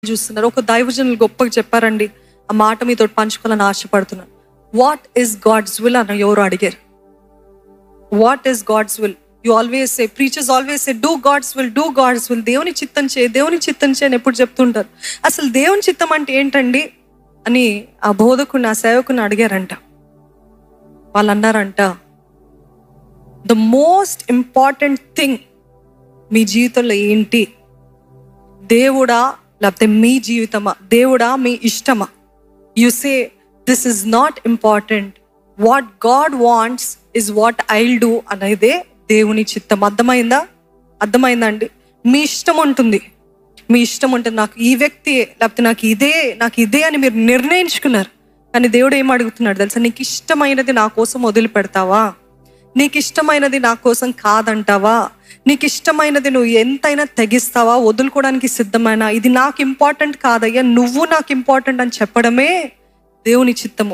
చూస్తున్నారు. ఒక దైవజనులు గొప్పగా చెప్పారండి. ఆ మాట మీతో పంచుకోవాలని ఆశపడుతున్నాను. వాట్ ఈస్ గాడ్స్ విల్ అని ఎవరు అడిగారు. What is God's will? You always say, preachers always say do God's will, do God's will. దేవుని చిత్తం చేయి, దేవుని చిత్తం చేయి అని ఎప్పుడు చెప్తుంటారు. అసలు దేవుని చిత్తం అంటే ఏంటండి అని ఆ బోధకుని, ఆ సేవకుని అడిగారంట. వాళ్ళు అన్నారంట, ద మోస్ట్ ఇంపార్టెంట్ థింగ్ మీ జీవితంలో ఏంటి? దేవుడా లేకపోతే మీ జీవితమా? దేవుడా మీ ఇష్టమా? You say this is not important, what God wants is what I'll do అనేదే దేవుని చిత్తం. అర్థమైందా అండి? మీ ఇష్టం ఉంటుంది, మీ ఇష్టం ఉంటుంది. నాకు ఈ వ్యక్తి లేకపోతే నాకు ఇదే అని మీరు నిర్ణయించుకున్నారు. కానీ దేవుడు ఏం అడుగుతున్నాడు తెలుసా? నీకు ఇష్టమైనది నా కోసం వదిలిపెడతావా? నీకు ఇష్టమైనది నా కోసం కాదంటావా? నీకు ఇష్టమైనది నువ్వు ఎంతైనా తెగిస్తావా? వదులుకోవడానికి సిద్ధమైనా? ఇది నాకు ఇంపార్టెంట్ కాదయ్యా, నువ్వు నాకు ఇంపార్టెంట్ అని చెప్పడమే దేవుని చిత్తము.